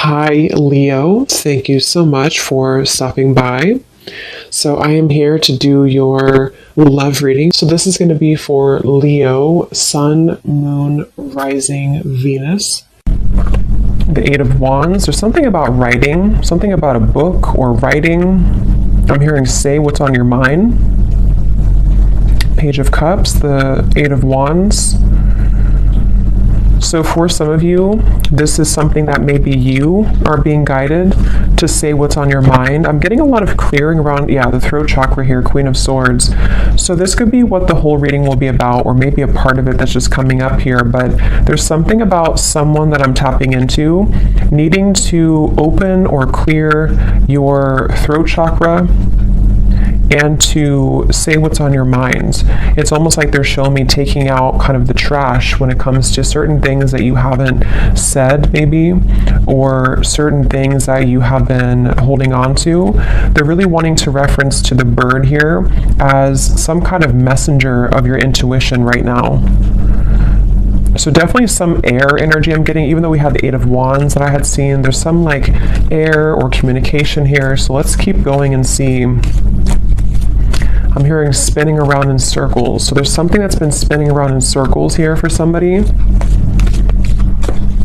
Hi, Leo. Thank you so much for stopping by. So, I am here to do your love reading. So, this is going to be for Leo, Sun, Moon, Rising, Venus. The Eight of Wands. There's something about writing, something about a book or writing. I'm hearing say what's on your mind. Page of Cups, the Eight of Wands. So for some of you, this is something that maybe you are being guided to say what's on your mind. I'm getting a lot of clearing around, the throat chakra here, Queen of Swords. So this could be what the whole reading will be about, or maybe a part of it that's just coming up here. But there's something about someone that I'm tapping into, needing to open or clear your throat chakra and to say what's on your mind. It's almost like they're showing me taking out kind of the trash when it comes to certain things that you haven't said maybe, or certain things that you have been holding on to. They're really wanting to reference to the bird here as some kind of messenger of your intuition right now. So definitely some air energy I'm getting, even though we had the Eight of Wands that I had seen. There's some like air or communication here. So let's keep going and see. I'm hearing spinning around in circles. So there's something that's been spinning around in circles here for somebody.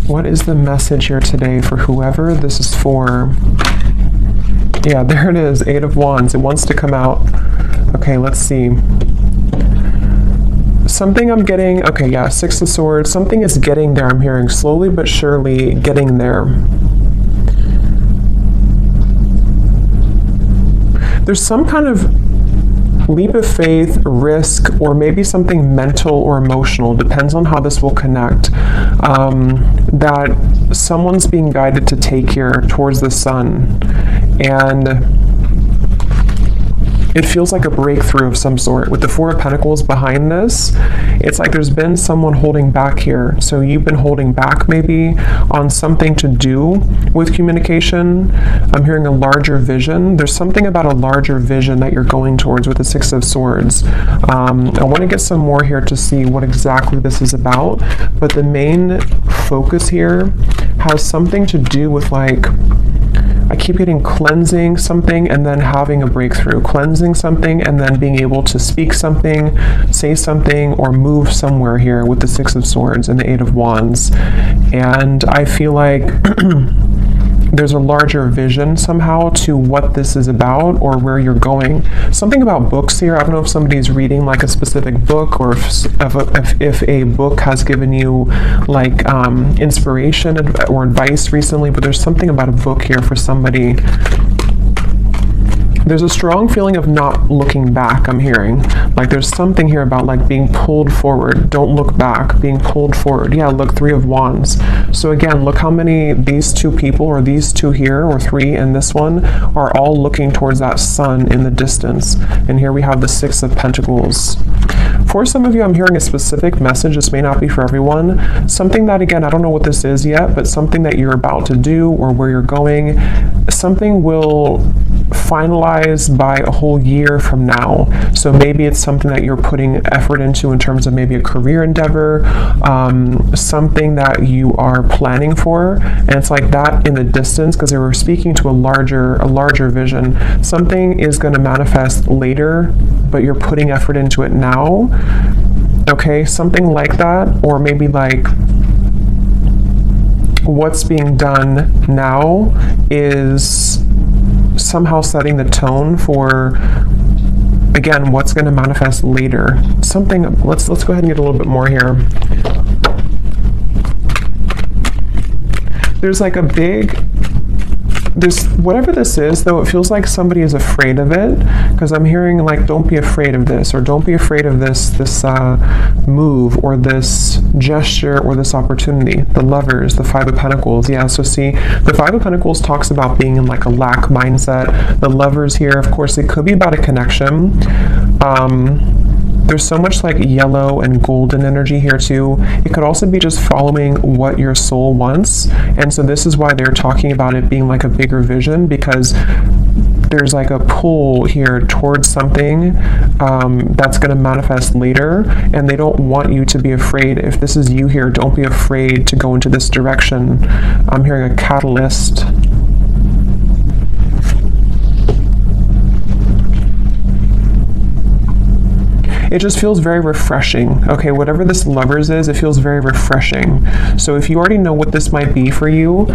What is the message here today for whoever this is for? Yeah, there it is, Eight of Wands. It wants to come out. Okay, let's see. Something I'm getting, Six of Swords. Something is getting there, I'm hearing, slowly but surely getting there. There's some kind of leap of faith, risk, or maybe something mental or emotional, depends on how this will connect, that someone's being guided to take here towards the sun. And it feels like a breakthrough of some sort. With the Four of Pentacles behind this, it's like there's been someone holding back here. So you've been holding back maybe on something to do with communication. I'm hearing a larger vision. There's something about a larger vision that you're going towards with the Six of Swords. I want to get some more here to see what exactly this is about. But the main focus here has something to do with I keep getting cleansing something and then having a breakthrough. Cleansing something and then being able to speak something, say something, or move somewhere here with the Six of Swords and the Eight of Wands. And I feel like there's a larger vision somehow to what this is about or where you're going. Something about books here. I don't know if somebody's reading like a specific book, or if a book has given you like inspiration or advice recently, but there's something about a book here for somebody. There's a strong feeling of not looking back, I'm hearing. Like there's something here about like being pulled forward. Don't look back, being pulled forward. Yeah, look, Three of Wands. So again, look how many these two people, or these two here, or three and this one, are all looking towards that sun in the distance. And here we have the Six of Pentacles. For some of you, I'm hearing a specific message. This may not be for everyone. Something that, again, I don't know what this is yet, but something that you're about to do or where you're going, something will finalize by a whole year from now. So maybe it's something that you're putting effort into in terms of maybe a career endeavor, something that you are planning for, and it's like that in the distance, because they were speaking to a larger vision. Something is going to manifest later, but you're putting effort into it now. Okay, something like that, or maybe like what's being done now is somehow setting the tone for, again, what's going to manifest later. Something, let's go ahead and get a little bit more here. There's like a big, whatever this is, though, it feels like somebody is afraid of it, because I'm hearing like, don't be afraid of this, or don't be afraid of this move, or this gesture, or this opportunity. The Lovers, the Five of Pentacles. Yeah, so see, the Five of Pentacles talks about being in like a lack mindset. The Lovers here, of course, it could be about a connection. There's so much like yellow and golden energy here too. It could also be just following what your soul wants. And so this is why they're talking about it being like a bigger vision, because there's like a pull here towards something that's going to manifest later, and they don't want you to be afraid. If this is you here, don't be afraid to go into this direction. I'm hearing a catalyst. It just feels very refreshing. Okay, whatever this Lovers is, it feels very refreshing. So if you already know what this might be for you,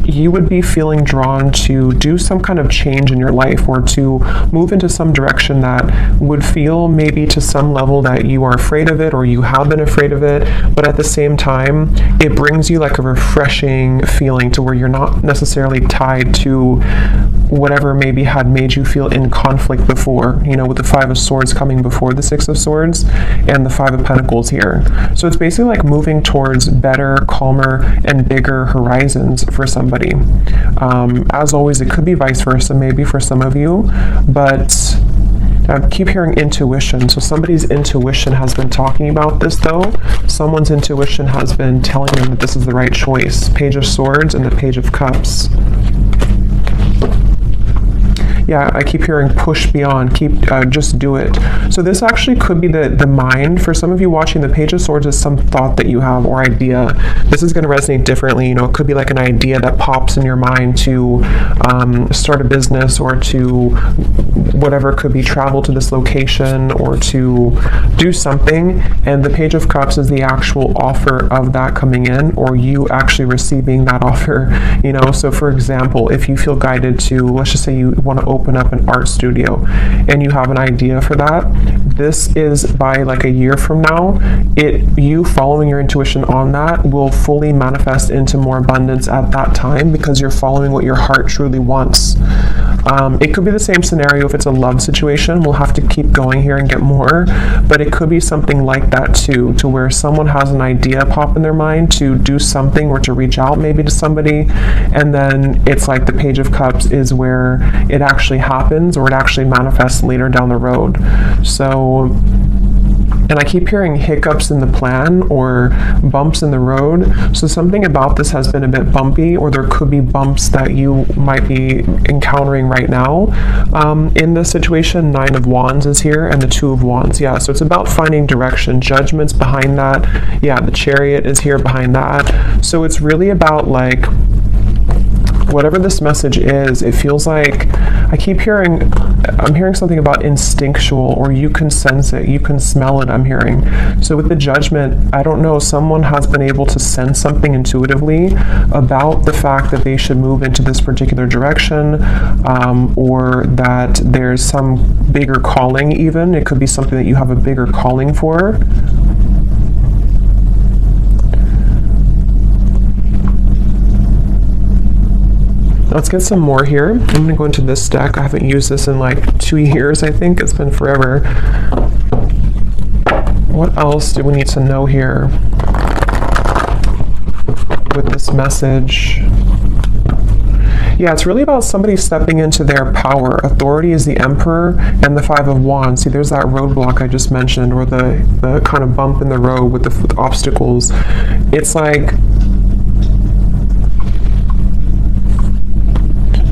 you would be feeling drawn to do some kind of change in your life, or to move into some direction that would feel maybe to some level that you are afraid of it, or you have been afraid of it, but at the same time, it brings you like a refreshing feeling to where you're not necessarily tied to whatever maybe had made you feel in conflict before, you know, with the Five of Swords coming before the Six of Swords and the Five of Pentacles here. So it's basically like moving towards better, calmer, and bigger horizons for somebody. As always, it could be vice versa, maybe for some of you, but I keep hearing intuition. So somebody's intuition has been talking about this though. Someone's intuition has been telling them that this is the right choice. Page of Swords and the Page of Cups. Yeah, I keep hearing push beyond, just do it. So this actually could be the mind. For some of you watching, the Page of Swords is some thought that you have or idea. This is going to resonate differently. You know, it could be like an idea that pops in your mind to start a business, or to whatever, it could be travel to this location, or to do something. And the Page of Cups is the actual offer of that coming in, or you actually receiving that offer. You know, so for example, if you feel guided to, let's just say you want to open up an art studio and you have an idea for that, this is by like a year from now, you following your intuition on that will fully manifest into more abundance at that time, because you're following what your heart truly wants. It could be the same scenario if it's a love situation. We'll have to keep going here and get more, but it could be something like that too, to where someone has an idea pop in their mind to do something, or to reach out maybe to somebody, and then it's like the Page of Cups is where it actually happens, or it actually manifests later down the road. So, and I keep hearing hiccups in the plan, or bumps in the road. So something about this has been a bit bumpy, or there could be bumps that you might be encountering right now. In this situation, Nine of Wands is here, and the Two of Wands. Yeah, so it's about finding direction. Judgment's behind that. Yeah, the Chariot is here behind that. So it's really about like, whatever this message is, it feels like, I'm hearing something about instinctual, or you can sense it, you can smell it, I'm hearing. So with the Judgment, I don't know, someone has been able to sense something intuitively about the fact that they should move into this particular direction, or that there's some bigger calling even. It could be something that you have a bigger calling for. Let's get some more here. I'm going to go into this deck. I haven't used this in like 2 years, I think. It's been forever. What else do we need to know here with this message? Yeah, it's really about somebody stepping into their power. Authority is the Emperor and the Five of Wands. See, there's that roadblock I just mentioned, or the kind of bump in the road with the obstacles. It's like,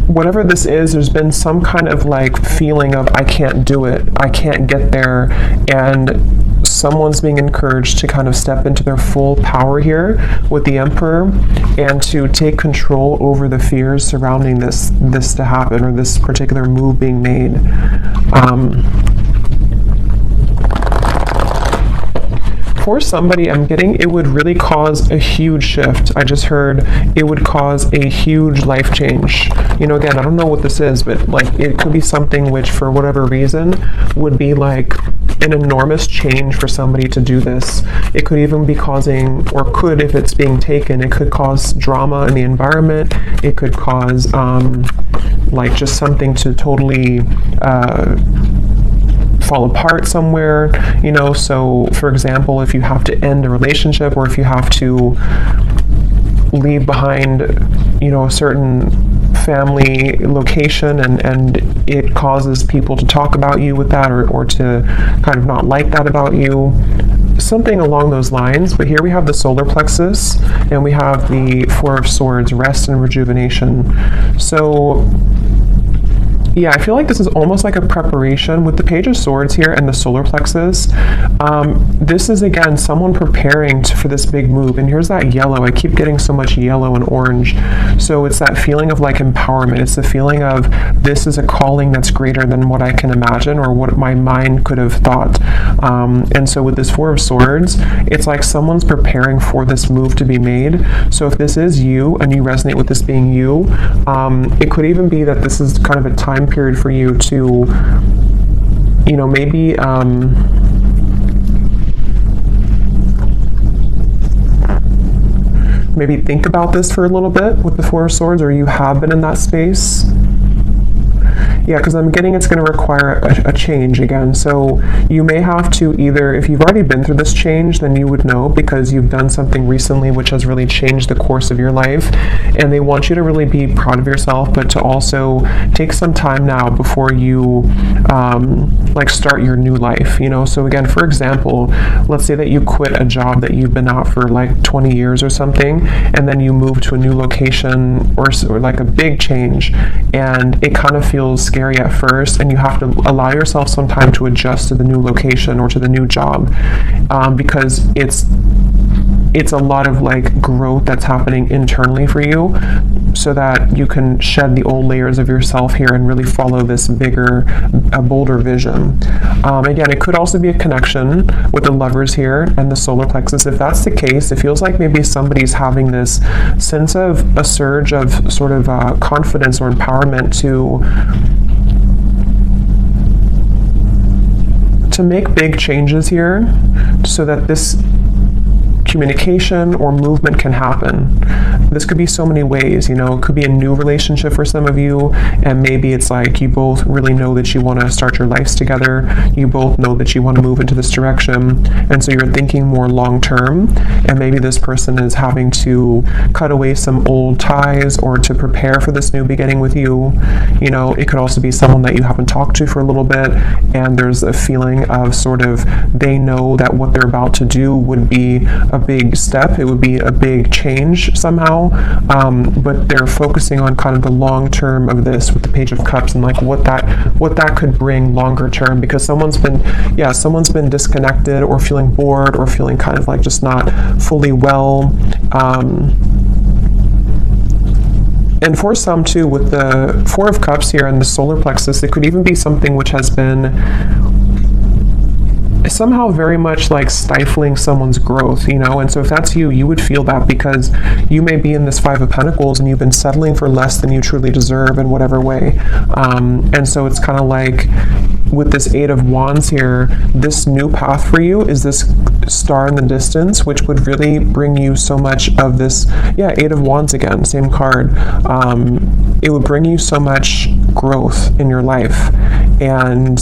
whatever this is, there's been some kind of like feeling of, I can't do it, I can't get there, and someone's being encouraged to kind of step into their full power here with the Emperor, and to take control over the fears surrounding this to happen, or this particular move being made. For somebody, I'm getting it would really cause a huge shift. I just heard it would cause a huge life change. You know, again, I don't know what this is, but like it could be something which, for whatever reason, would be like an enormous change for somebody to do this. It could even be causing, or could, if it's being taken, it could cause drama in the environment. It could cause like just something to totally fall apart somewhere, you know. So for example, if you have to end a relationship, or if you have to leave behind, you know, a certain family location, and it causes people to talk about you with that, or to kind of not like that about you, something along those lines. But here we have the solar plexus, and we have the Four of Swords, rest and rejuvenation. So Yeah, I feel like this is almost like a preparation with the Page of Swords here and the solar plexus. This is, again, someone preparing for this big move. And here's that yellow. I keep getting so much yellow and orange. So it's that feeling of like empowerment. It's the feeling of this is a calling that's greater than what I can imagine or what my mind could have thought. And so with this Four of Swords, it's like someone's preparing for this move to be made. So if this is you and you resonate with this being you, it could even be that this is kind of a time period for you to, you know, maybe maybe think about this for a little bit with the Four of Swords, or you have been in that space. Yeah, because I'm getting it's going to require a change again. So you may have to either, if you've already been through this change, then you would know because you've done something recently which has really changed the course of your life. And they want you to really be proud of yourself, but to also take some time now before you like start your new life, you know? So again, for example, let's say that you quit a job that you've been at for like 20 years or something, and then you move to a new location or like a big change, and it kind of feels scary at first, and you have to allow yourself some time to adjust to the new location or to the new job, because it's a lot of like growth that's happening internally for you, so that you can shed the old layers of yourself here and really follow this bigger, bolder vision. Again, it could also be a connection with the Lovers here and the solar plexus. If that's the case, it feels like maybe somebody's having this sense of a surge of sort of confidence or empowerment to make big changes here, so that this communication or movement can happen. This could be so many ways, you know. It could be a new relationship for some of you, and maybe it's like you both really know that you want to start your lives together. You both know that you want to move into this direction, and so you're thinking more long term, and maybe this person is having to cut away some old ties or to prepare for this new beginning with you. You know, it could also be someone that you haven't talked to for a little bit, and there's a feeling of sort of they know that what they're about to do would be a big step. It would be a big change somehow, but they're focusing on kind of the long term of this with the Page of Cups and like what that could bring longer term, because someone's been disconnected or feeling bored or feeling kind of like just not fully well. And for some too, with the Four of Cups here and the solar plexus, it could even be something which has been somehow very much like stifling someone's growth, you know. And so if that's you, you would feel that, because you may be in this Five of Pentacles and you've been settling for less than you truly deserve in whatever way. And so it's kind of like with this Eight of Wands here, this new path for you is this star in the distance, which would really bring you so much of this, Eight of Wands again, same card. It would bring you so much growth in your life. And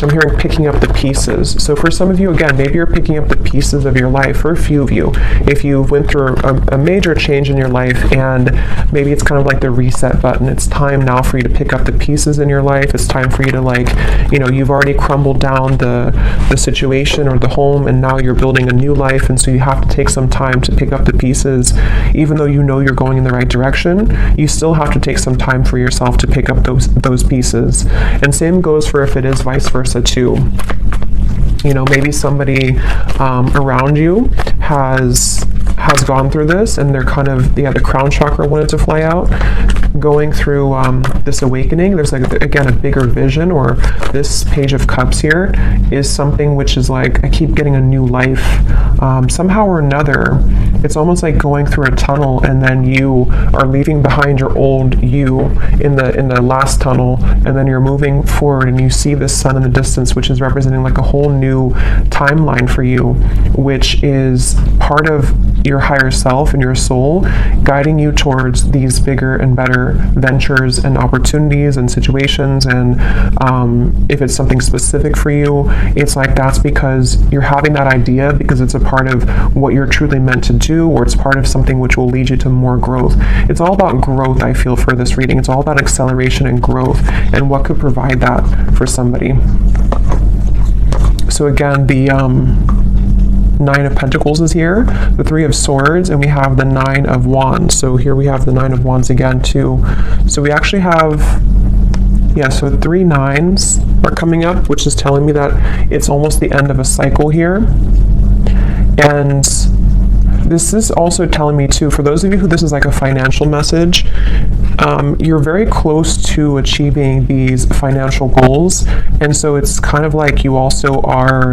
I'm hearing picking up the pieces. So for some of you, again, maybe you're picking up the pieces of your life. For a few of you, if you went through a major change in your life, and maybe it's kind of like the reset button. It's time now for you to pick up the pieces in your life. It's time for you to, like, you know, you've already crumbled down the situation or the home, and now you're building a new life, and so you have to take some time to pick up the pieces. Even though you know you're going in the right direction, you still have to take some time for yourself to pick up those pieces. And same goes for if it is vice versa too. You know, maybe somebody around you has gone through this, and they're kind of, the crown chakra wanted to fly out, going through this awakening. There's like, again, a bigger vision, or this Page of Cups here is something which is like, I keep getting a new life somehow or another. It's almost like going through a tunnel, and then you are leaving behind your old you in the last tunnel, and then you're moving forward, and you see this sun in the distance, which is representing like a whole new timeline for you, which is part of your higher self and your soul guiding you towards these bigger and better ventures and opportunities and situations. And if it's something specific for you, it's like that's because you're having that idea because it's a part of what you're truly meant to do, or it's part of something which will lead you to more growth. It's all about growth, I feel, for this reading. It's all about acceleration and growth, and what could provide that for somebody. So again, the Nine of Pentacles is here, the Three of Swords, and we have the Nine of Wands. So here we have the Nine of Wands again too. So we actually have Yeah, so 3 9s are coming up, which is telling me that it's almost the end of a cycle here. And this is also telling me too, for those of you who this is like a financial message, you're very close to achieving these financial goals. And so it's kind of like you also are,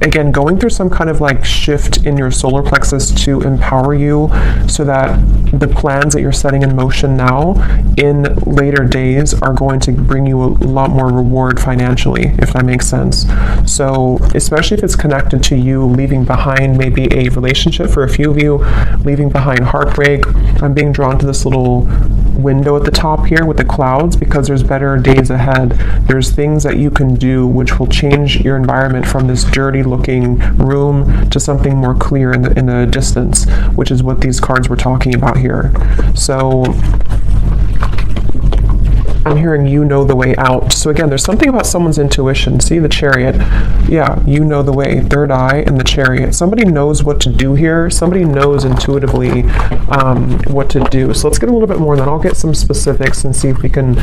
again, going through some kind of like shift in your solar plexus to empower you so that the plans that you're setting in motion now in later days are going to bring you a lot more reward financially, if that makes sense. So especially if it's connected to you leaving behind maybe a relationship, for a few of you, leaving behind heartbreak. I'm being drawn to this little window at the top here with the clouds because there's better days ahead. There's things that you can do which will change your environment from this dirty looking room to something more clear in the distance, which is what these cards were talking about here. So I'm hearing you know the way out. So again, there's something about someone's intuition. See the Chariot. Yeah, you know the way. Third eye and the Chariot. Somebody knows what to do here. Somebody knows intuitively what to do. So let's get a little bit more, and then I'll get some specifics and see if we can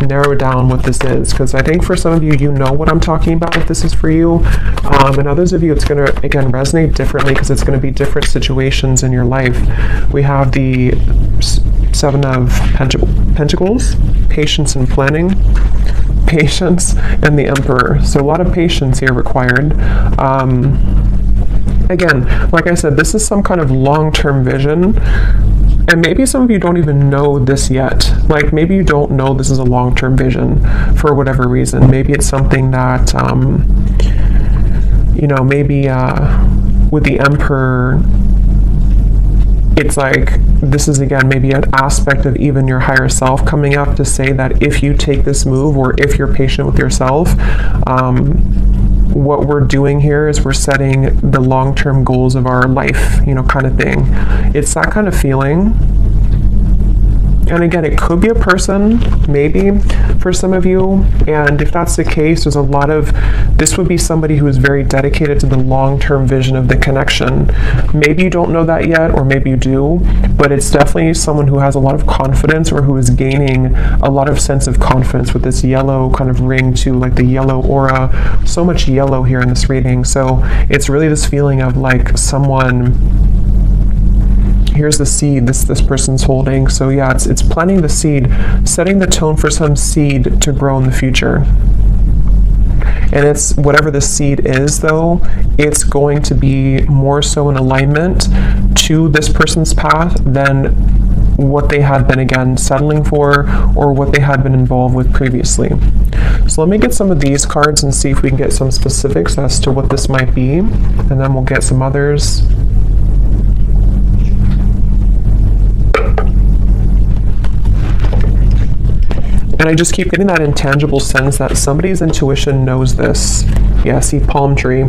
narrow down what this is. Because I think for some of you, you know what I'm talking about if this is for you. And others of you, it's going to, again, resonate differently because it's going to be different situations in your life. We have the 7 of Pentacles, patience and planning, patience, and the Emperor. So a lot of patience here required. Again, like I said, this is some kind of long-term vision. And maybe some of you don't even know this yet. Like maybe you don't know this is a long-term vision for whatever reason. Maybe it's something that, maybe with the Emperor, it's like this is again maybe an aspect of even your higher self coming up to say that if you take this move, or if you're patient with yourself, what we're doing here is we're setting the long-term goals of our life, kind of thing. It's that kind of feeling. And again, it could be a person, maybe, for some of you. And if that's the case, there's a lot of, this would be somebody who is very dedicated to the long-term vision of the connection. Maybe you don't know that yet, or maybe you do, but it's definitely someone who has a lot of confidence, or who is gaining a lot of sense of confidence with this yellow kind of ring to like the yellow aura. So much yellow here in this reading. So it's really this feeling of like someone, here's the seed this person's holding. So yeah, it's planting the seed, setting the tone for some seed to grow in the future. And it's whatever the seed is, though, it's going to be more so in alignment to this person's path than what they had been, again, settling for, or what they had been involved with previously. So let me get some of these cards and see if we can get some specifics as to what this might be, and then we'll get some others. And I just keep getting that intangible sense that somebody's intuition knows this. Yeah, see, palm tree.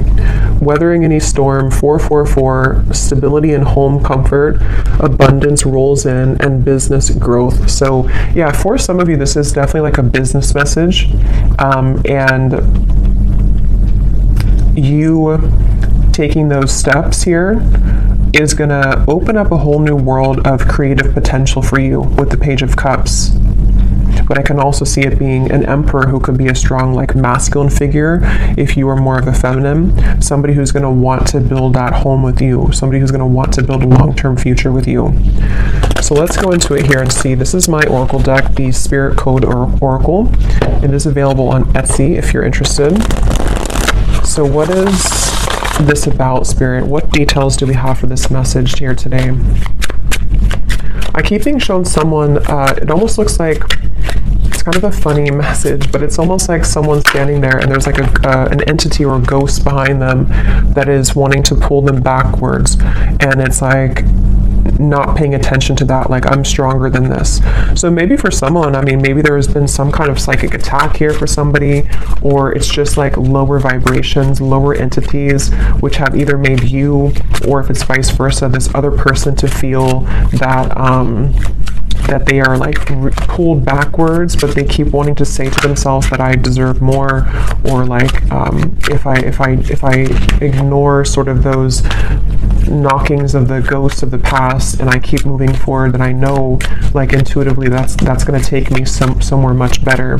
Weathering any storm, 444, stability and home comfort, abundance rolls in, and business growth. So yeah, for some of you, this is definitely like a business message. And you taking those steps here is going to open up a whole new world of creative potential for you with the Page of Cups. But I can also see it being an Emperor who could be a strong, like, masculine figure if you are more of a feminine. Somebody who's going to want to build that home with you. Somebody who's going to want to build a long-term future with you. So let's go into it here and see. This is my Oracle deck, the Spirit Code Oracle. It is available on Etsy if you're interested. So what is this about, Spirit? What details do we have for this message here today? I keep being shown someone, it almost looks like, it's kind of a funny message, but it's almost like someone standing there and there's like an entity or a ghost behind them that is wanting to pull them backwards. And it's like not paying attention to that, like, I'm stronger than this. So maybe for someone, I mean, maybe there has been some kind of psychic attack here for somebody, or it's just like lower vibrations, lower entities, which have either made you, or if it's vice versa, this other person to feel that that they are like pulled backwards, but they keep wanting to say to themselves that I deserve more, or like if I ignore sort of those knockings of the ghosts of the past, and I keep moving forward, then I know, like, intuitively that's going to take me somewhere much better.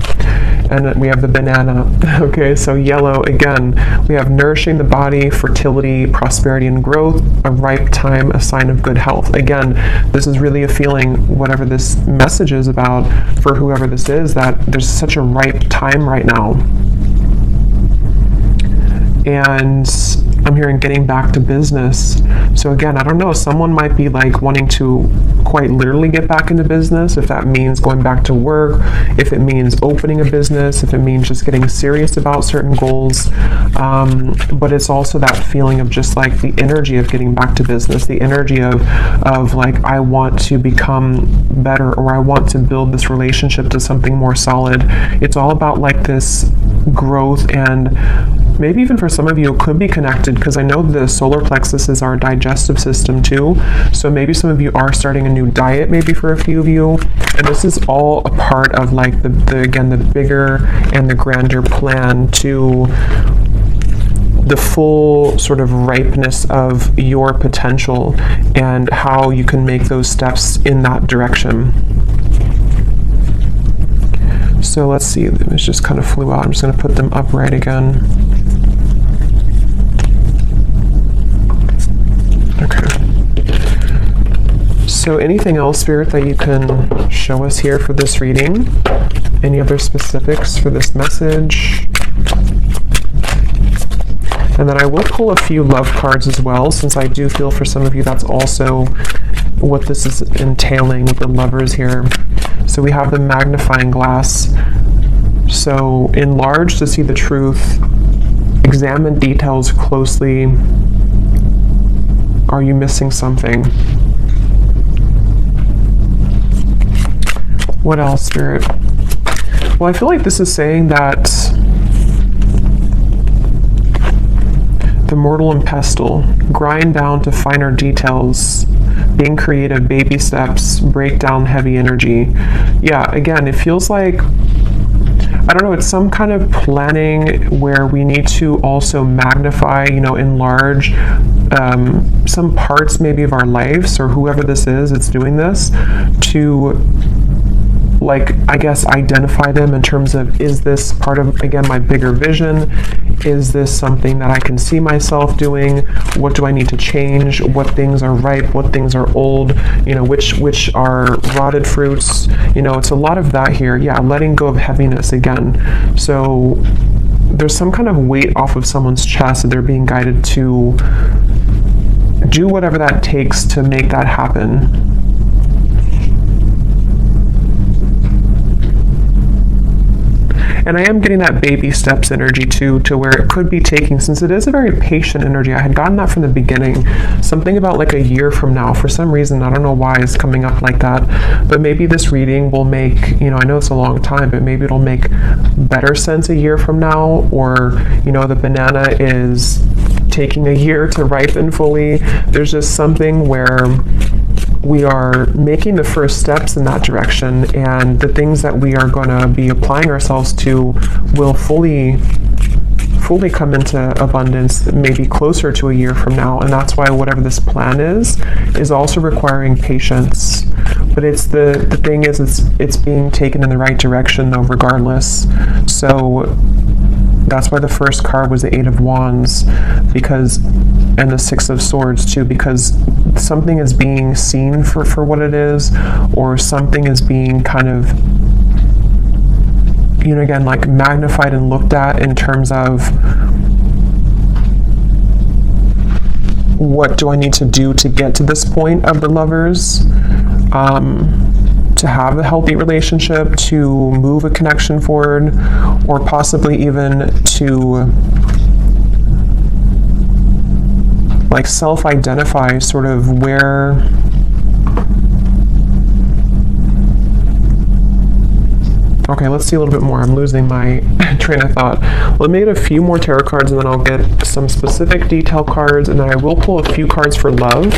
And we have the banana. Okay, so yellow, again, we have nourishing the body, fertility, prosperity, and growth, a ripe time, a sign of good health. Again, this is really a feeling, whatever this message is about for whoever this is, that there's such a ripe time right now. And I'm hearing getting back to business. So again, I don't know, someone might be like wanting to quite literally get back into business, if that means going back to work, if it means opening a business, if it means just getting serious about certain goals. But it's also that feeling of just like the energy of getting back to business, the energy of like, I want to become better, or I want to build this relationship to something more solid. It's all about like this growth, and maybe even for some of you it could be connected, because I know the solar plexus is our digestive system too. So maybe some of you are starting a new diet, maybe for a few of you, and this is all a part of like the bigger and the grander plan to the full sort of ripeness of your potential and how you can make those steps in that direction. So let's see, it just kind of flew out. I'm just going to put them upright again. Okay. So anything else, Spirit, that you can show us here for this reading? Any other specifics for this message? And then I will pull a few love cards as well, since I do feel for some of you that's also what this is entailing with the lovers here. So we have the magnifying glass. So enlarge to see the truth. Examine details closely. Are you missing something? What else, Spirit? Well, I feel like this is saying that the mortal and pestle, grind down to finer details, being creative, baby steps, break down heavy energy. Yeah, again, it feels like, I don't know, it's some kind of planning where we need to also magnify, enlarge some parts maybe of our lives, or whoever this is that's doing this, to like, I guess, identify them in terms of, is this part of, again, my bigger vision? Is this something that I can see myself doing? What do I need to change? What things are ripe? What things are old? Which are rotted fruits? It's a lot of that here. Yeah, letting go of heaviness again. So there's some kind of weight off of someone's chest that they're being guided to do whatever that takes to make that happen. And I am getting that baby steps energy too, to where it could be taking, since it is a very patient energy. I had gotten that from the beginning. Something about like a year from now. For some reason, I don't know why it's coming up like that. But maybe this reading will make, I know it's a long time, but maybe it'll make better sense a year from now. Or, the banana is taking a year to ripen fully. There's just something where we are making the first steps in that direction, and the things that we are going to be applying ourselves to will fully come into abundance maybe closer to a year from now. And that's why whatever this plan is also requiring patience. But it's the thing is, it's being taken in the right direction though, regardless. So that's why the first card was the Eight of Wands, and the Six of Swords too, because something is being seen for what it is, or something is being kind of, again, like magnified and looked at in terms of, what do I need to do to get to this point of the lovers? To have a healthy relationship, to move a connection forward, or possibly even to like self-identify sort of where Okay, let's see a little bit more. I'm losing my train of thought. Let me get a few more tarot cards, and then I'll get some specific detail cards, and then I will pull a few cards for love,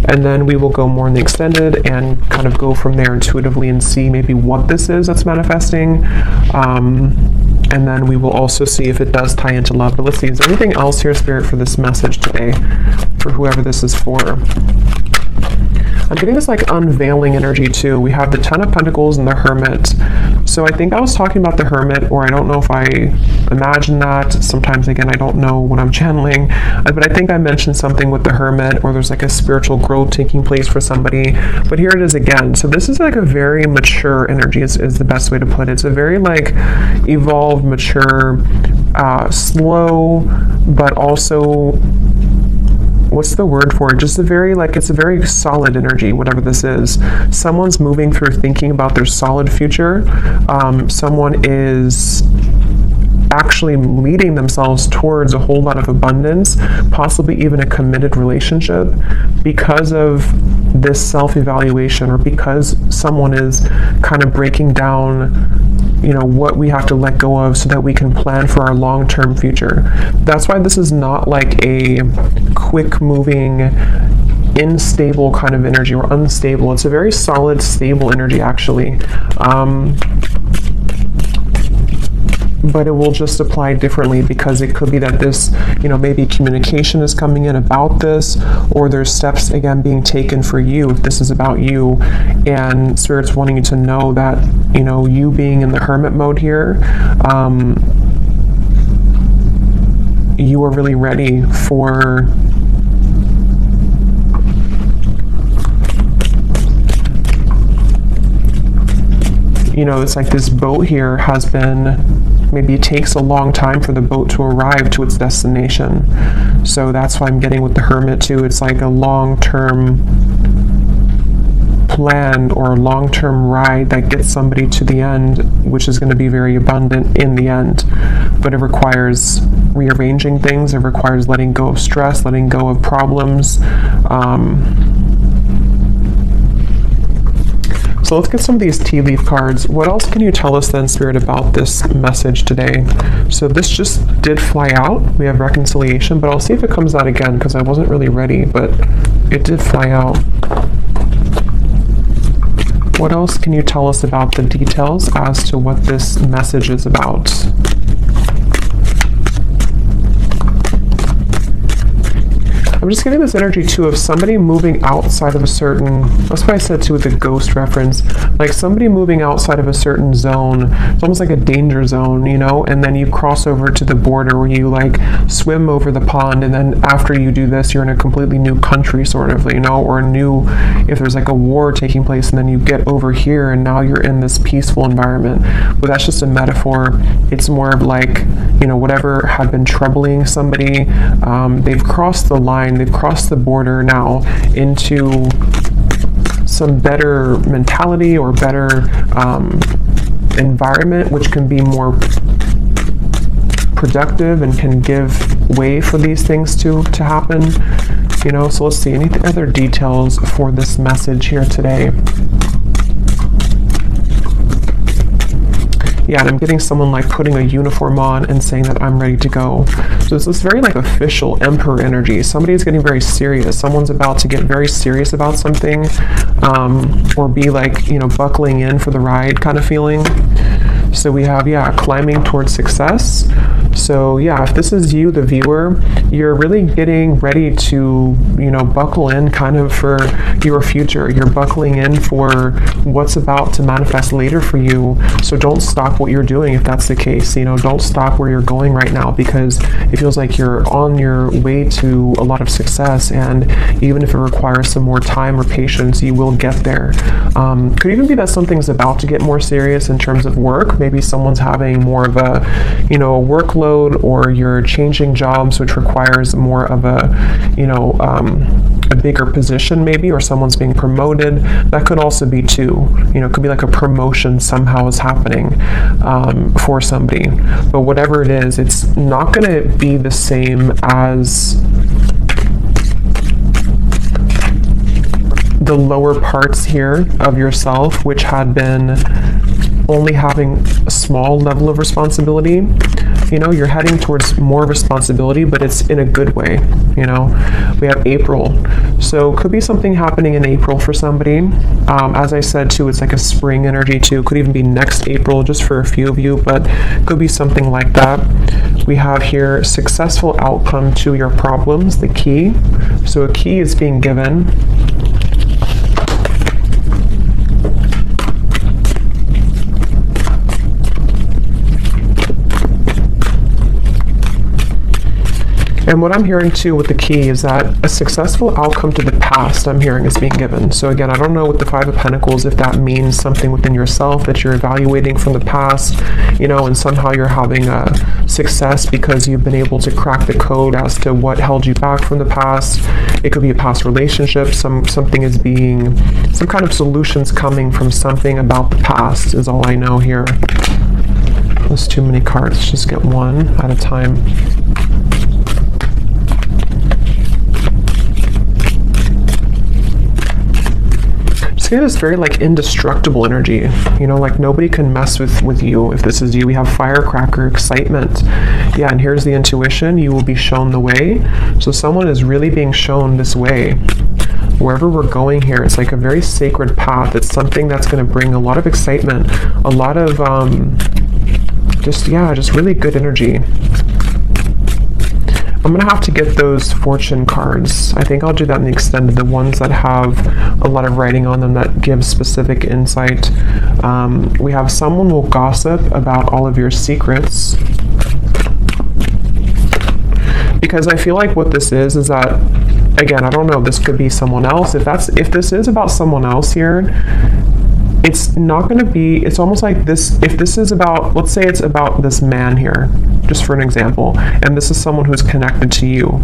and then we will go more in the extended and kind of go from there intuitively and see maybe what this is that's manifesting. And and then we will also see if it does tie into love. But let's see, is there anything else here, Spirit, for this message today, for whoever this is for? I'm getting this like unveiling energy too. We have the Ten of Pentacles and the Hermit. So I think I was talking about the Hermit, or I don't know if I imagined that. Sometimes, again, I don't know what I'm channeling. But I think I mentioned something with the Hermit, or there's like a spiritual growth taking place for somebody. But here it is again. So this is like a very mature energy is the best way to put it. It's a very like evolved, mature, slow, but also, what's the word for it? Just a very, like, it's a very solid energy, whatever this is. Someone's moving through thinking about their solid future. Someone is actually leading themselves towards a whole lot of abundance, possibly even a committed relationship, because of this self-evaluation, or because someone is kind of breaking down, you know, what we have to let go of so that we can plan for our long-term future. That's why this is not like a quick moving, unstable kind of energy, or unstable. It's a very solid, stable energy, actually. But it will just apply differently, because it could be that this, you know, maybe communication is coming in about this, or there's steps, again, being taken for you if this is about you, and Spirit's wanting you to know that, you know, you being in the Hermit mode here, you are really ready for you know, it's like this boat here has been, maybe it takes a long time for the boat to arrive to its destination. So that's why I'm getting with the Hermit too. It's like a long-term plan or a long-term ride that gets somebody to the end, which is going to be very abundant in the end. But it requires rearranging things. It requires letting go of stress, letting go of problems. So let's get some of these tea leaf cards. What else can you tell us then, Spirit, about this message today? So this just did fly out. We have reconciliation, but I'll see if it comes out again, because I wasn't really ready, but it did fly out. What else can you tell us about the details as to what this message is about? I'm just getting this energy too of somebody moving outside of a certain, that's why I said too with the ghost reference, like somebody moving outside of a certain zone. It's almost like a danger zone, you know, and then you cross over to the border where you like swim over the pond, and then after you do this, you're in a completely new country sort of, you know, or a new, if there's like a war taking place, and then you get over here and now you're in this peaceful environment. But that's just a metaphor. It's more of like, you know, whatever had been troubling somebody, they've crossed the line, they've crossed the border now into some better mentality or better environment, which can be more productive and can give way for these things to happen, you know. So let's see, any other details for this message here today? Yeah, and I'm getting someone like putting a uniform on and saying that I'm ready to go. So it's this very like official emperor energy. Somebody's getting very serious. Someone's about to get very serious about something, or be like, you know, buckling in for the ride kind of feeling. So we have, yeah, climbing towards success. So yeah, if this is you, the viewer, you're really getting ready to, you know, buckle in kind of for your future. You're buckling in for what's about to manifest later for you. So don't stop what you're doing if that's the case. You know, don't stop where you're going right now, because it feels like you're on your way to a lot of success, and even if it requires some more time or patience, you will get there. Could even be that something's about to get more serious in terms of work. Maybe someone's having more of a, you know, a workload, or you're changing jobs, which requires more of a, you know, a bigger position maybe, or someone's being promoted. That could also be too, you know, it could be like a promotion somehow is happening for somebody. But whatever it is, it's not going to be the same as the lower parts here of yourself, which had been only having a small level of responsibility. you know, you're heading towards more responsibility, but it's in a good way, you know. We have April, so could be something happening in April for somebody. As I said too, it's like a spring energy too. Could even be next April, just for a few of you, but could be something like that. We have here successful outcome to your problems, the key. So a key is being given. And what I'm hearing too with the key is that a successful outcome to the past, I'm hearing, is being given. So again, I don't know with the Five of Pentacles if that means something within yourself that you're evaluating from the past, you know, and somehow you're having a success because you've been able to crack the code as to what held you back from the past. It could be a past relationship. Something is being, some kind of solutions coming from something about the past is all I know here. There's too many cards. Just get one at a time. It's very like indestructible energy, you know, like nobody can mess with you. If this is you, we have firecracker, excitement. Yeah, and here's the intuition. You will be shown the way. So someone is really being shown this way. Wherever we're going here, it's like a very sacred path. It's something that's going to bring a lot of excitement, a lot of just really good energy. I'm going to have to get those fortune cards. I think I'll do that in the extended, the ones that have a lot of writing on them that give specific insight. We have someone will gossip about all of your secrets. Because I feel like what this is that, again, I don't know, this could be someone else. If this is about someone else here, it's not going to be, it's almost like this, if this is about, let's say it's about this man here, just for an example, and this is someone who's connected to you.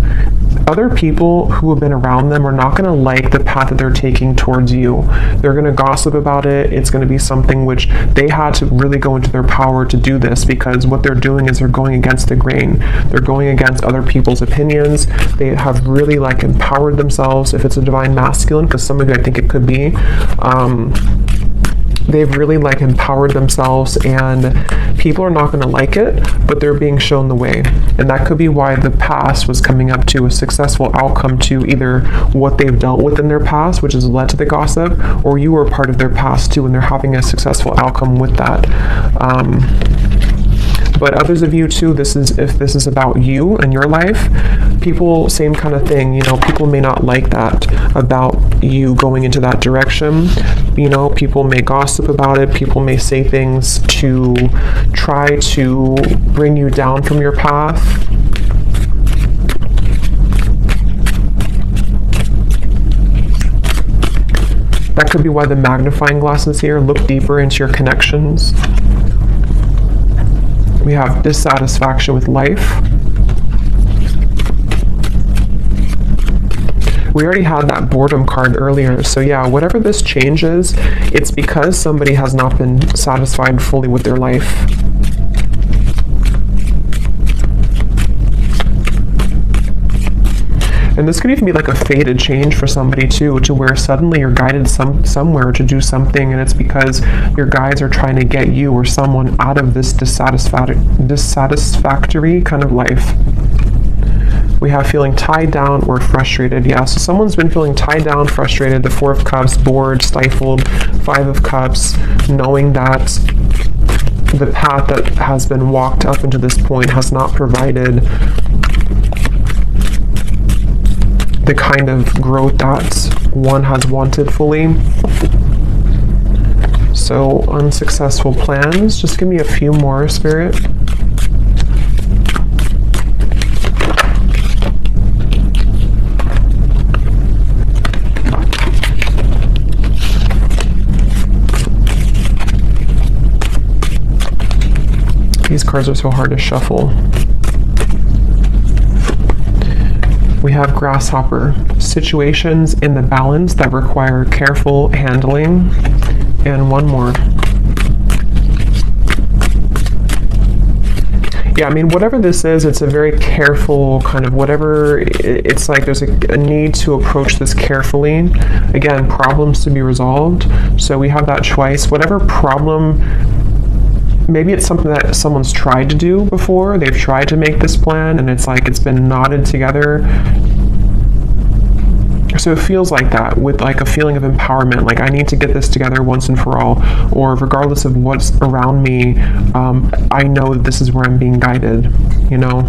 Other people who have been around them are not going to like the path that they're taking towards you. They're going to gossip about it. It's going to be something which they had to really go into their power to do this, because what they're doing is they're going against the grain. They're going against other people's opinions. They have really like empowered themselves, if it's a divine masculine, because some of you, I think it could be, they've really like empowered themselves, and people are not going to like it, but they're being shown the way. And that could be why the past was coming up to a successful outcome to either what they've dealt with in their past, which has led to the gossip, or you were part of their past too, and they're having a successful outcome with that. But others of you too, if this is about you and your life, people, same kind of thing, you know, people may not like that about you going into that direction. You know, people may gossip about it. People may say things to try to bring you down from your path. That could be why the magnifying glass is here. Look deeper into your connections. We have dissatisfaction with life. We already had that boredom card earlier. So yeah, whatever this change is, it's because somebody has not been satisfied fully with their life. And this could even be like a fated change for somebody too, to where suddenly you're guided somewhere to do something, and it's because your guides are trying to get you or someone out of this dissatisfactory kind of life. We have feeling tied down or frustrated. Yeah, so someone's been feeling tied down, frustrated, the Four of Cups, bored, stifled, Five of Cups, knowing that the path that has been walked up into this point has not provided the kind of growth that one has wanted fully. So unsuccessful plans. Just give me a few more, Spirit. These cards are so hard to shuffle. We have grasshopper, situations in the balance that require careful handling, and one more. Yeah, I mean, whatever this is, it's a very careful kind of whatever, it's like there's a need to approach this carefully. Again, problems to be resolved. So we have that choice. Whatever problem maybe it's something that someone's tried to do before. They've tried to make this plan and it's like it's been knotted together. So it feels like that, with like a feeling of empowerment, like I need to get this together once and for all, or regardless of what's around me, I know that this is where I'm being guided, you know?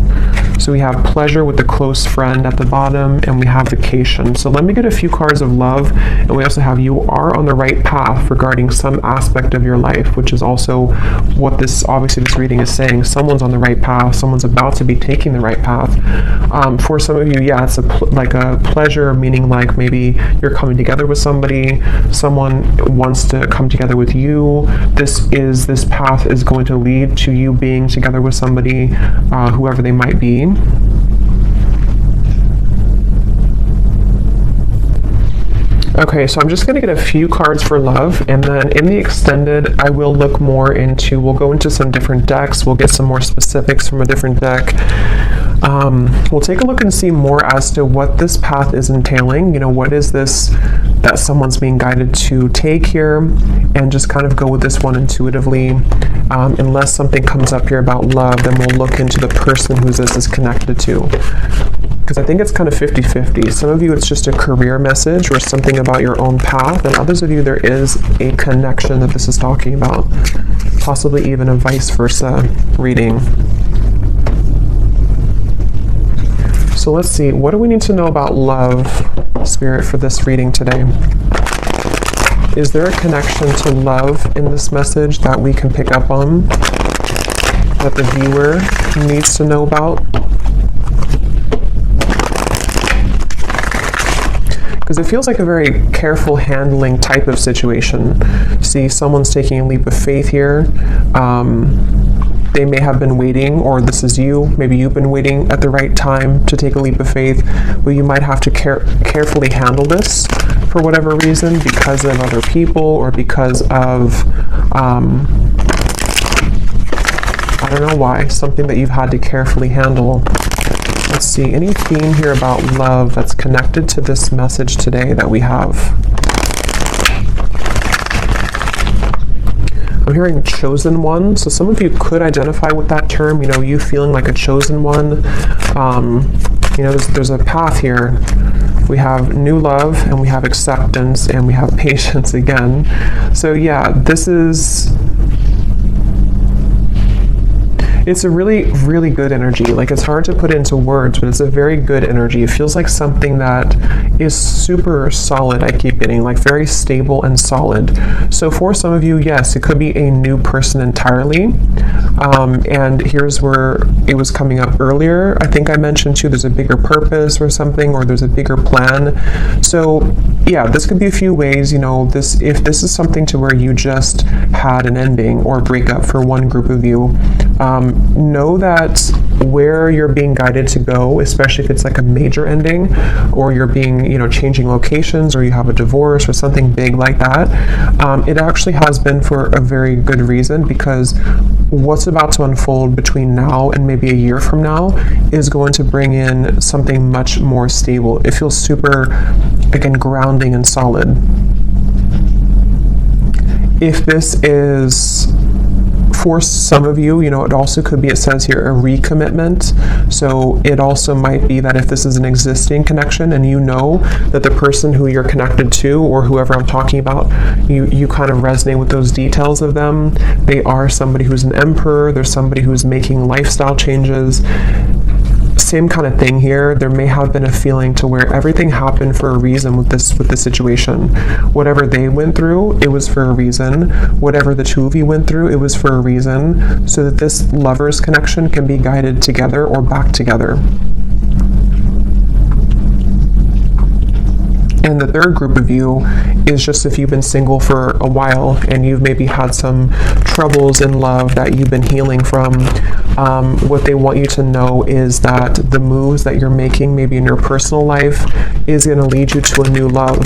So we have pleasure with the close friend at the bottom, and we have vacation. So let me get a few cards of love, and we also have you are on the right path regarding some aspect of your life, which is also what this, obviously this reading is saying. Someone's on the right path, someone's about to be taking the right path. For some of you, yeah, it's like a pleasure, meaning like maybe you're coming together with somebody, someone wants to come together with you. This path is going to lead to you being together with somebody, whoever they might be. Okay, so I'm just going to get a few cards for love, and then in the extended, I will look more into, we'll go into some different decks, we'll get some more specifics from a different deck. We'll take a look and see more as to what this path is entailing. You know, what is this that someone's being guided to take here, and just kind of go with this one intuitively. Unless something comes up here about love, then we'll look into the person who this is connected to. Because I think it's kind of 50-50. Some of you, it's just a career message or something about your own path, and others of you, there is a connection that this is talking about. Possibly even a vice versa reading. So let's see, what do we need to know about love, Spirit, for this reading today? Is there a connection to love in this message that we can pick up on, that the viewer needs to know about? Because it feels like a very careful handling type of situation. See, someone's taking a leap of faith here. They may have been waiting, or this is you. Maybe you've been waiting at the right time to take a leap of faith, but you might have to carefully handle this for whatever reason, because of other people, or because of, I don't know why, something that you've had to carefully handle. Let's see, any theme here about love that's connected to this message today that we have? I'm hearing chosen one, so some of you could identify with that term, you know, you feeling like a chosen one. You know, there's a path here. We have new love, and we have acceptance, and we have patience again. So yeah, this is... It's a really, really good energy. Like, it's hard to put into words, but it's a very good energy. It feels like something that is super solid, I keep getting, like very stable and solid. So for some of you, yes, it could be a new person entirely. And here's where it was coming up earlier. I think I mentioned too, there's a bigger purpose or something, or there's a bigger plan. So yeah, this could be a few ways, you know, if this is something to where you just had an ending or breakup for one group of you, know that where you're being guided to go, especially if it's like a major ending, or you're being, you know, changing locations, or you have a divorce or something big like that, it actually has been for a very good reason, because what's about to unfold between now and maybe a year from now is going to bring in something much more stable. It feels super, again, grounding and solid. If this is... For some of you, you know, it also could be, it says here, a recommitment. So it also might be that if this is an existing connection and you know that the person who you're connected to, or whoever I'm talking about, you kind of resonate with those details of them. They are somebody who's an emperor. There's somebody who's making lifestyle changes. Same kind of thing here. There may have been a feeling to where everything happened for a reason with this situation. Whatever they went through, it was for a reason. Whatever the two of you went through, it was for a reason, so that this lover's connection can be guided together or back together. And the third group of you is just if you've been single for a while and you've maybe had some troubles in love that you've been healing from. What they want you to know is that the moves that you're making maybe in your personal life is going to lead you to a new love.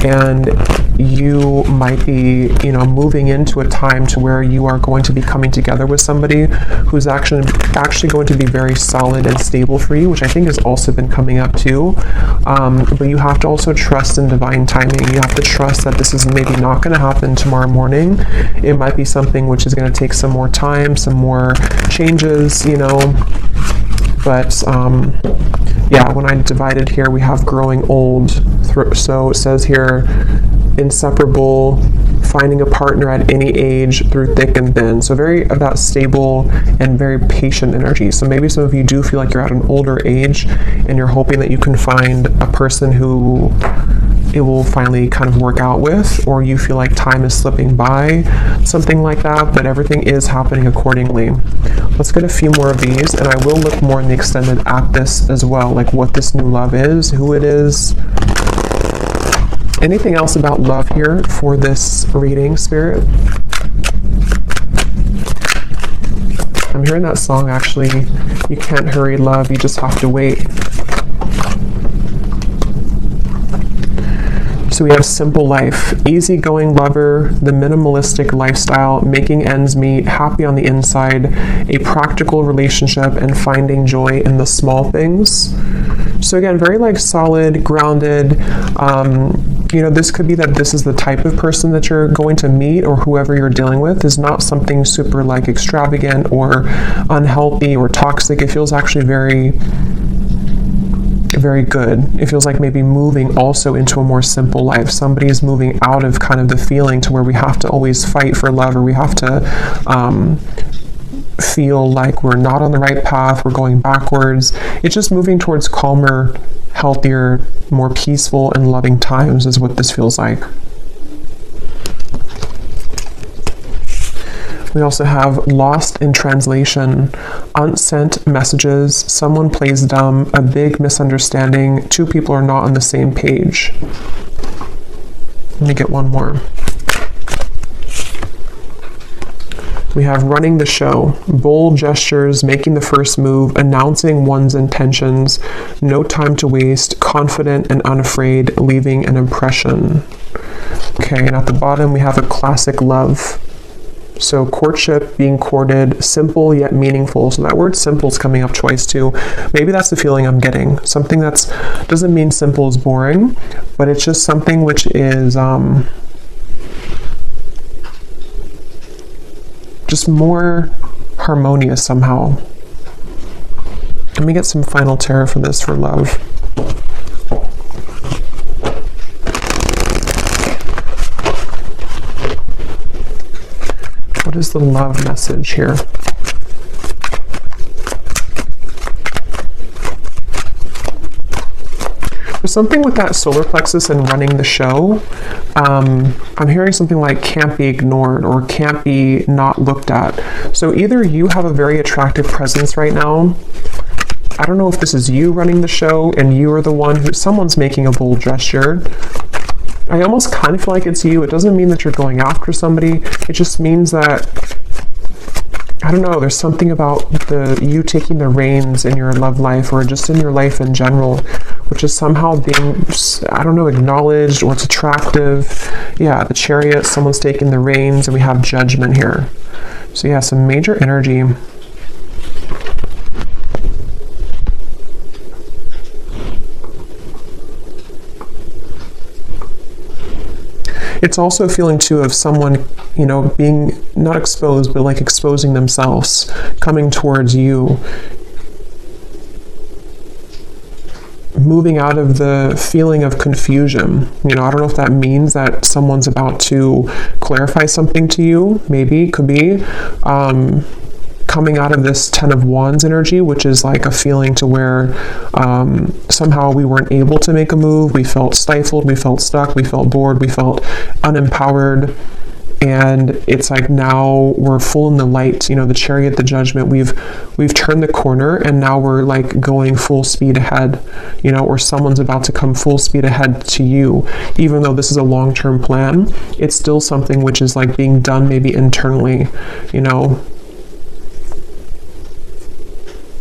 and you might be, you know, moving into a time to where you are going to be coming together with somebody who's actually going to be very solid and stable for you, which I think has also been coming up too. But you have to also trust in divine timing. You have to trust that this is maybe not going to happen tomorrow morning. It might be something which is going to take some more time, some more changes, you know. But yeah, when I divided here, we have growing old. So it says here, inseparable, finding a partner at any age through thick and thin. So very about stable and very patient energy. So maybe some of you do feel like you're at an older age and you're hoping that you can find a person who it will finally kind of work out with, or you feel like time is slipping by, something like that, but everything is happening accordingly. Let's get a few more of these, and I will look more in the extended at this as well, like what this new love is, who it is. Anything else about love here for this reading, Spirit? I'm hearing that song, actually. You can't hurry love, you just have to wait. So we have simple life, easygoing lover, the minimalistic lifestyle, making ends meet, happy on the inside, a practical relationship, and finding joy in the small things. So again, very like solid, grounded. You know, this could be that this is the type of person that you're going to meet, or whoever you're dealing with is not something super like extravagant or unhealthy or toxic. It feels actually very good. It feels like maybe moving also into a more simple life. Somebody's moving out of kind of the feeling to where we have to always fight for love, or we have to feel like we're not on the right path, we're going backwards. It's just moving towards calmer, healthier, more peaceful and loving times is what this feels like. We also have lost in translation, unsent messages, someone plays dumb, a big misunderstanding, two people are not on the same page. Let me get one more. We have running the show, bold gestures, making the first move, announcing one's intentions, no time to waste, confident and unafraid, leaving an impression. Okay, and at the bottom we have a classic love. So courtship, being courted, simple yet meaningful. So that word simple is coming up twice too. Maybe that's the feeling I'm getting. Something that's, doesn't mean simple is boring, but it's just something which is just more harmonious somehow. Let me get some final tarot for this for love. What is the love message here? There's something with that solar plexus and running the show. I'm hearing something like can't be ignored or can't be not looked at. So either you have a very attractive presence right now. I don't know if this is you running the show and you are the one who, someone's making a bold gesture. I almost kind of feel like it's you. It doesn't mean that you're going after somebody. It just means that, I don't know, there's something about you taking the reins in your love life or just in your life in general, which is somehow being, I don't know, acknowledged, or it's attractive. Yeah, the Chariot, someone's taking the reins, and we have Judgment here. So yeah, some major energy. It's also a feeling too of someone, you know, being not exposed, but like exposing themselves, coming towards you, moving out of the feeling of confusion. You know, I don't know if that means that someone's about to clarify something to you. Maybe, could be. Coming out of this Ten of Wands energy, which is like a feeling to where somehow we weren't able to make a move, we felt stifled, we felt stuck, we felt bored, we felt unempowered, and it's like now we're full in the light. You know, the Chariot, the Judgment, we've turned the corner, and now we're like going full speed ahead, you know, or someone's about to come full speed ahead to you. Even though this is a long-term plan, it's still something which is like being done maybe internally, you know.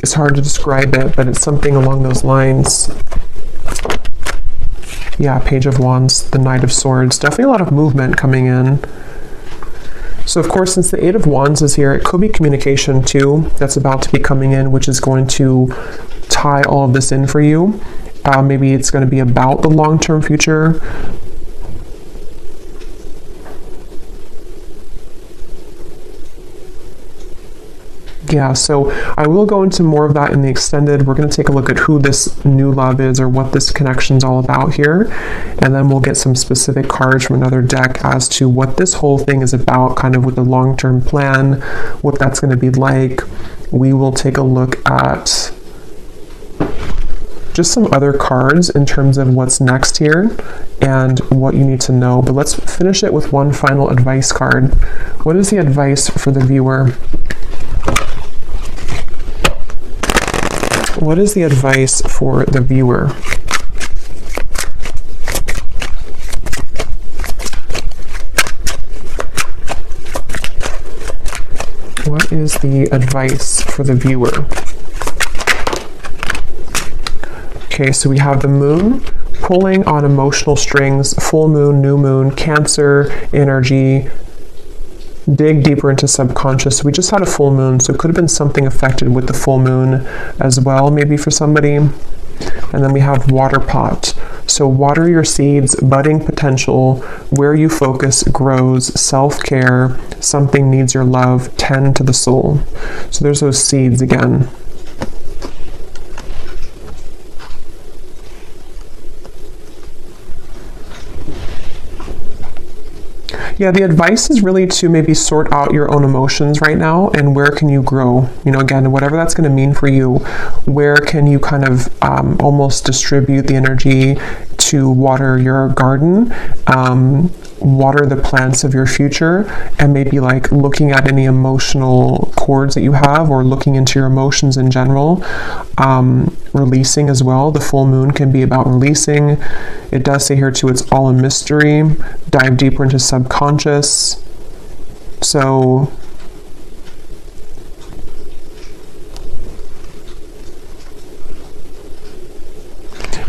It's hard to describe it, but it's something along those lines. Yeah, Page of Wands, the Knight of Swords. Definitely a lot of movement coming in. So of course, since the Eight of Wands is here, it could be communication too that's about to be coming in, which is going to tie all of this in for you. Maybe it's going to be about the long-term future. Yeah, so I will go into more of that in the extended. We're going to take a look at who this new love is or what this connection's all about here. And then we'll get some specific cards from another deck as to what this whole thing is about, kind of with the long-term plan, what that's going to be like. We will take a look at just some other cards in terms of what's next here and what you need to know. But let's finish it with one final advice card. What is the advice for the viewer? What is the advice for the viewer? What is the advice for the viewer? Okay, so we have the moon pulling on emotional strings, full moon, new moon, Cancer energy. Dig deeper into subconscious. We just had a full moon, so it could have been something affected with the full moon as well, maybe for somebody. And then we have water pot. So water your seeds, budding potential, where you focus grows, self-care, something needs your love, tend to the soul. So there's those seeds again. Yeah, the advice is really to maybe sort out your own emotions right now and where can you grow? You know, again, whatever that's going to mean for you, where can you kind of almost distribute the energy to water your garden, water the plants of your future, and maybe like looking at any emotional cords that you have or looking into your emotions in general. Releasing as well. The full moon can be about releasing. It does say here too, it's all a mystery. Dive deeper into subconscious. So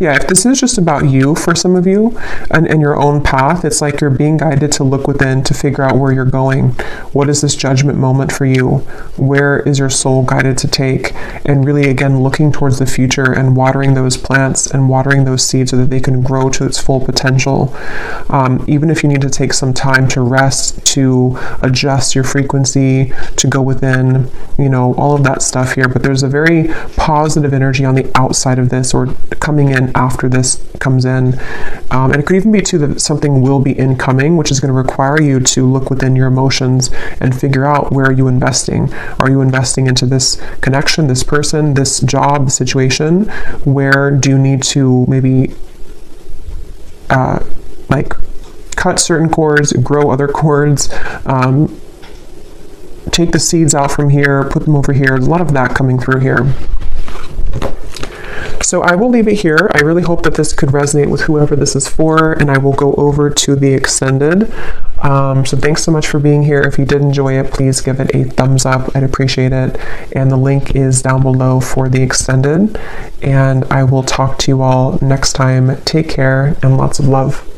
yeah, if this is just about you for some of you and your own path, it's like you're being guided to look within to figure out where you're going. What is this judgment moment for you? Where is your soul guided to take? And really, again, looking towards the future and watering those plants and watering those seeds so that they can grow to its full potential. Even if you need to take some time to rest, to adjust your frequency, to go within, you know, all of that stuff here. But there's a very positive energy on the outside of this, or coming in after this comes in. And it could even be too that something will be incoming, which is going to require you to look within your emotions and figure out, where are you investing? Are you investing into this connection, this person, this job, the situation? Where do you need to maybe like cut certain cords, grow other cords, take the seeds out from here, put them over here? There's a lot of that coming through here. So I will leave it here. I really hope that this could resonate with whoever this is for, and I will go over to the extended. So thanks so much for being here. If you did enjoy it, please give it a thumbs up. I'd appreciate it. And the link is down below for the extended. And I will talk to you all next time. Take care and lots of love.